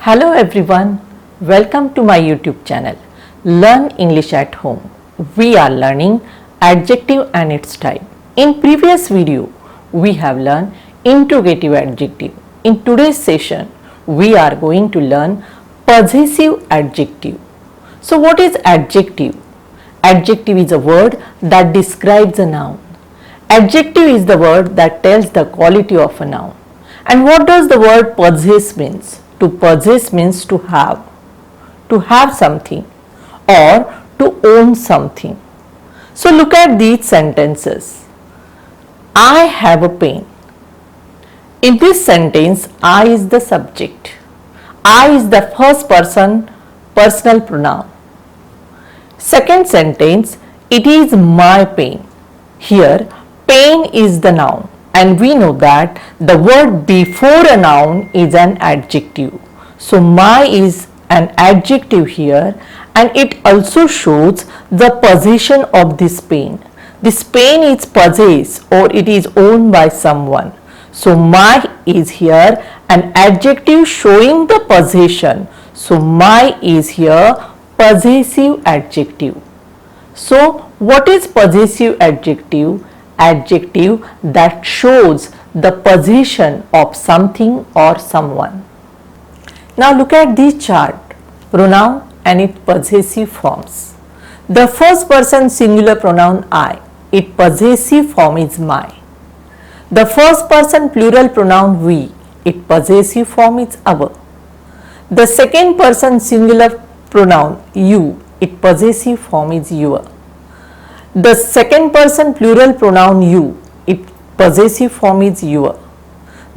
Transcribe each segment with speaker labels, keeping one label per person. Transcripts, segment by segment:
Speaker 1: Hello everyone, welcome to my YouTube channel Learn English at Home. We are learning adjective and its type. In previous video, we have learned interrogative adjective. In today's session, we are going to learn possessive adjective. So what is adjective? Adjective is a word that describes a noun. Adjective is the word that tells the quality of a noun. And what does the word possess means? To possess means to have something or to own something. So look at these sentences. I have a pen. In this sentence, I is the subject. I is the first person personal pronoun. Second sentence, it is my pen. Here, pen is the noun. And we know that the word before a noun is an adjective. So my is an adjective here, and it also shows the possession of this pen. This pen is possessed or it is owned by someone. So my is here an adjective showing the possession. So my is here possessive adjective. So what is possessive adjective? Adjective that shows the possession of something or someone. Now look at this chart, pronoun and its possessive forms. The first person singular pronoun I, its possessive form is my. The first person plural pronoun we, its possessive form is our. The second person singular pronoun you, its possessive form is your. The second person plural pronoun you, its possessive form is your.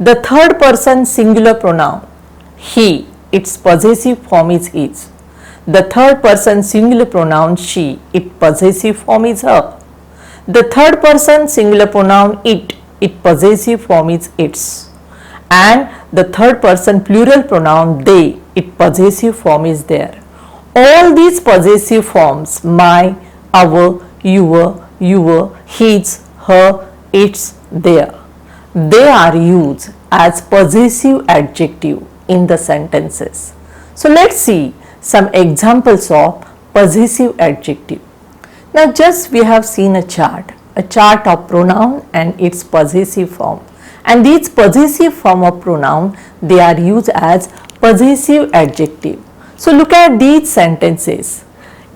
Speaker 1: The third person singular pronoun he, its possessive form is his. The third person singular pronoun she, its possessive form is her. The third person singular pronoun it, its possessive form is its. And the third person plural pronoun they, its possessive form is their. All these possessive forms, my, our, your, his, her, its, their, they are used as possessive adjective in the sentences. So let's see some examples of possessive adjective. Now just we have seen a chart of pronoun and its possessive form. And these possessive form of pronoun, they are used as possessive adjective. So look at these sentences.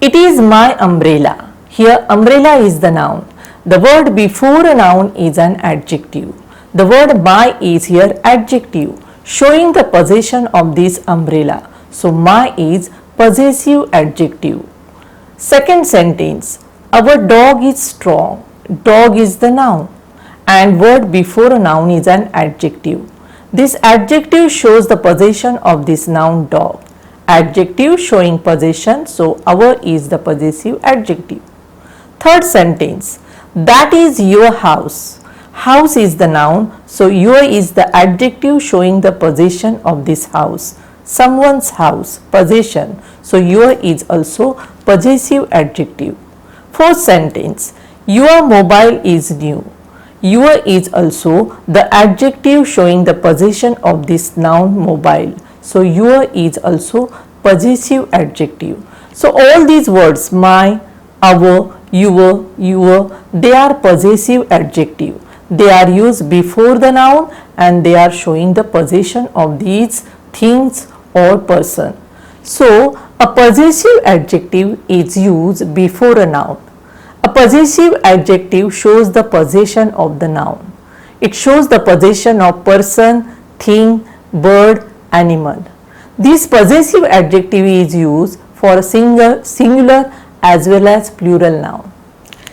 Speaker 1: It is my umbrella. Here umbrella is the noun. The word before a noun is an adjective. The word my is here adjective showing the possession of this umbrella. So my is possessive adjective. Second sentence, our dog is strong. Dog is the noun and word before a noun is an adjective. This adjective shows the possession of this noun dog. Adjective showing possession, so our is the possessive adjective. Third sentence, that is your house. House is the noun, so your is the adjective showing the possession of this house. Someone's house, possession, so your is also possessive adjective. Fourth sentence, your mobile is new. Your is also the adjective showing the possession of this noun mobile. So your is also possessive adjective. So all these words my, our, your, they are possessive adjective. They are used before the noun and they are showing the possession of these things or person. So a possessive adjective is used before a noun. A possessive adjective shows the possession of the noun. It shows the possession of person, thing, bird, animal. This possessive adjective is used for a singular as well as plural noun.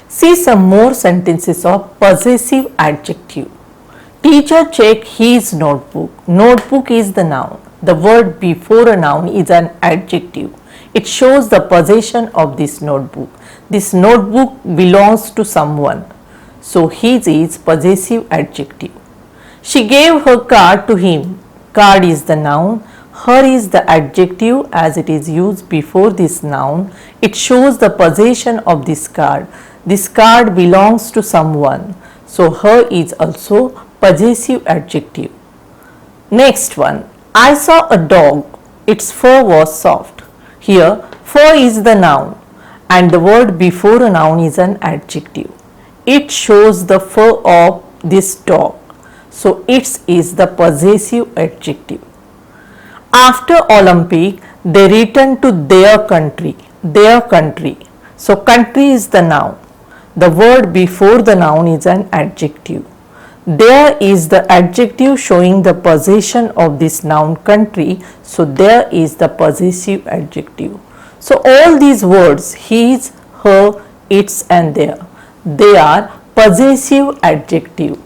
Speaker 1: See some more sentences of possessive adjective. Teacher checked his notebook. Notebook is the noun. The word before a noun is an adjective. It shows the possession of this notebook. This notebook belongs to someone. So his is possessive adjective. She gave her card to him. Card is the noun. Her is the adjective as it is used before this noun. It shows the possession of this card. This card belongs to someone. So her is also possessive adjective. Next one, I saw a dog. its fur was soft. Here, fur is the noun and the word before a noun is an adjective. It shows the fur of this dog. So, its is the possessive adjective. After Olympic, they returned to their country. Their country. So, country is the noun. The word before the noun is an adjective. There is the adjective showing the possession of this noun country. So, there is the possessive adjective. So, all these words his, her, its and their, they are possessive adjective.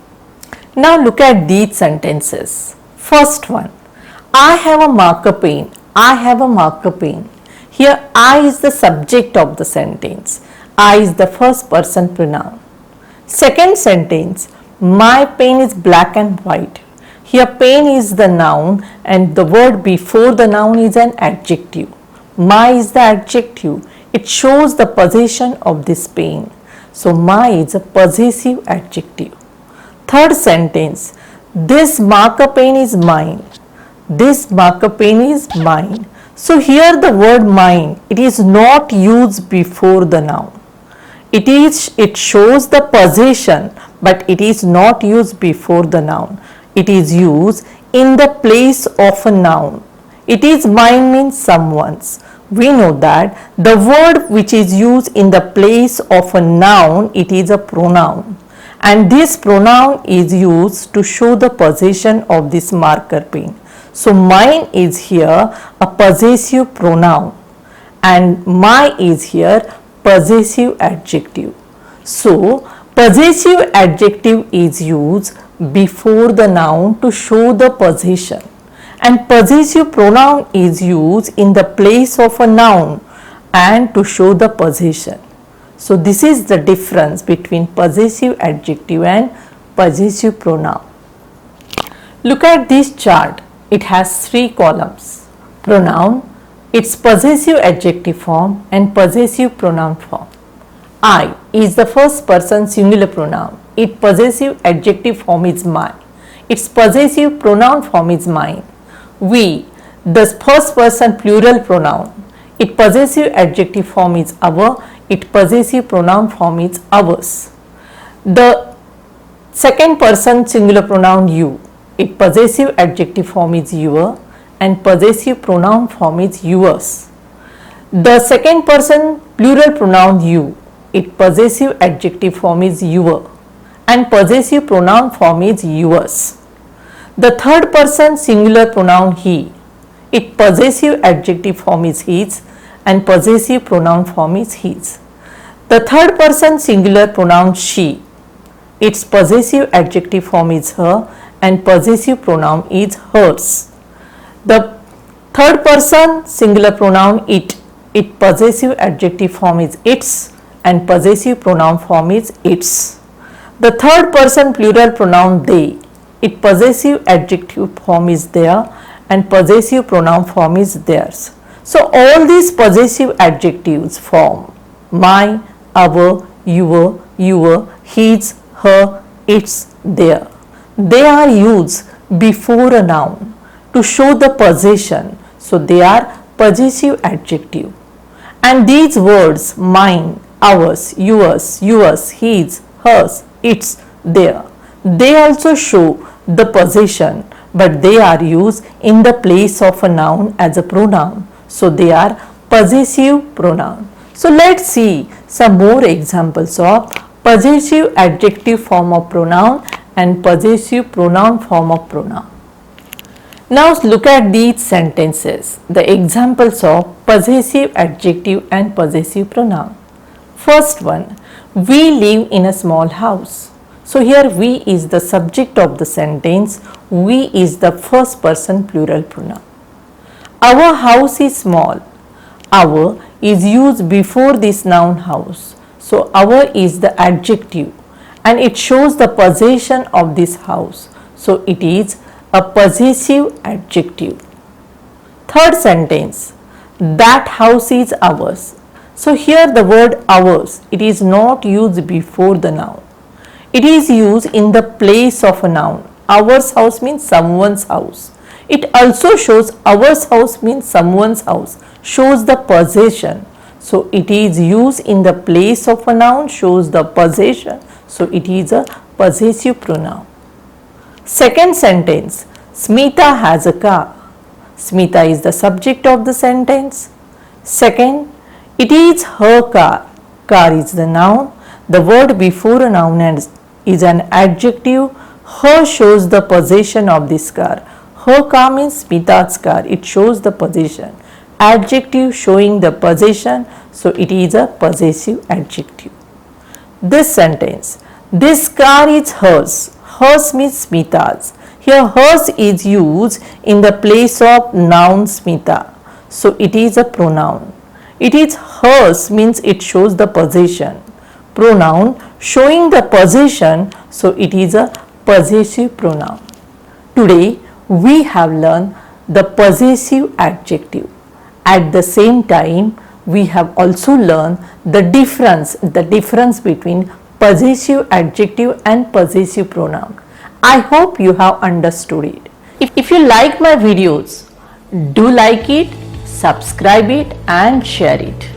Speaker 1: Now, look at these sentences. First one, I have a marker pen. I have a marker pen. Here, I is the subject of the sentence. I is the first person pronoun. Second sentence, my pen is black and white. Here, pen is the noun and the word before the noun is an adjective. My is the adjective. It shows the possession of this pen. So, my is a possessive adjective. Third sentence, this marker pen is mine. This marker pen is mine. So, here the word mine, it is not used before the noun. It shows the possession, but it is not used before the noun. It is used in the place of a noun. It is mine means someone's. We know that the word which is used in the place of a noun, it is a pronoun. And this pronoun is used to show the possession of this marker pen. So, mine is here a possessive pronoun and my is here possessive adjective. So, possessive adjective is used before the noun to show the possession and possessive pronoun is used in the place of a noun and to show the possession. So, this is the difference between possessive adjective and possessive pronoun. Look at this chart. It has 3 columns. Pronoun, its possessive adjective form and possessive pronoun form. I is the first person singular pronoun. Its possessive adjective form is my. Its possessive pronoun form is mine. We, the first person plural pronoun. Its possessive adjective form is our. Its possessive pronoun form is ours. The second person singular pronoun you. Its possessive adjective form is your and possessive pronoun form is yours. The second person plural pronoun you. Its possessive adjective form is your and possessive pronoun form is yours. The third person singular pronoun he. Its possessive adjective form is his and possessive pronoun form is his. The third person singular pronoun she. Its possessive adjective form is her and possessive pronoun is hers. The third person singular pronoun it. Its possessive adjective form is its and possessive pronoun form is its. The third person plural pronoun they. Its possessive adjective form is their and possessive pronoun form is theirs. So, all these possessive adjectives form my, our, your, his, her, its, their. They are used before a noun to show the possession. So, they are possessive adjective. And these words mine, ours, yours, his, hers, its, their, they also show the possession, but they are used in the place of a noun as a pronoun. So, they are possessive pronoun. So, let's see some more examples of possessive adjective form of pronoun and possessive pronoun form of pronoun. Now, look at these sentences, the examples of possessive adjective and possessive pronoun. First one, we live in a small house. So, here we is the subject of the sentence, we is the first person plural pronoun. Our house is small. Our is used before this noun house. So, our is the adjective and it shows the possession of this house. So, it is a possessive adjective. Third sentence, that house is ours. So, here the word ours, it is not used before the noun. It is used in the place of a noun. Ours house means someone's house. It also shows ours house means someone's house, shows the possession. So it is used in the place of a noun, shows the possession. So it is a possessive pronoun. Second sentence, Smita has a car. Smita is the subject of the sentence. Second, it is her car. Car is the noun. The word before a noun is an adjective. Her shows the possession of this car. Her car means Smita's car. It shows the possession. Adjective showing the possession. So it is a possessive adjective. This sentence, this car is hers. Hers means Smita's. Here hers is used in the place of noun Smita. So it is a pronoun. It is hers means it shows the possession. Pronoun showing the possession, so it is a possessive pronoun. Today we have learned the possessive adjective. At the same time, we have also learned the difference between possessive adjective and possessive pronoun. I hope you have understood it. If you like my videos, do like it, subscribe it and share it.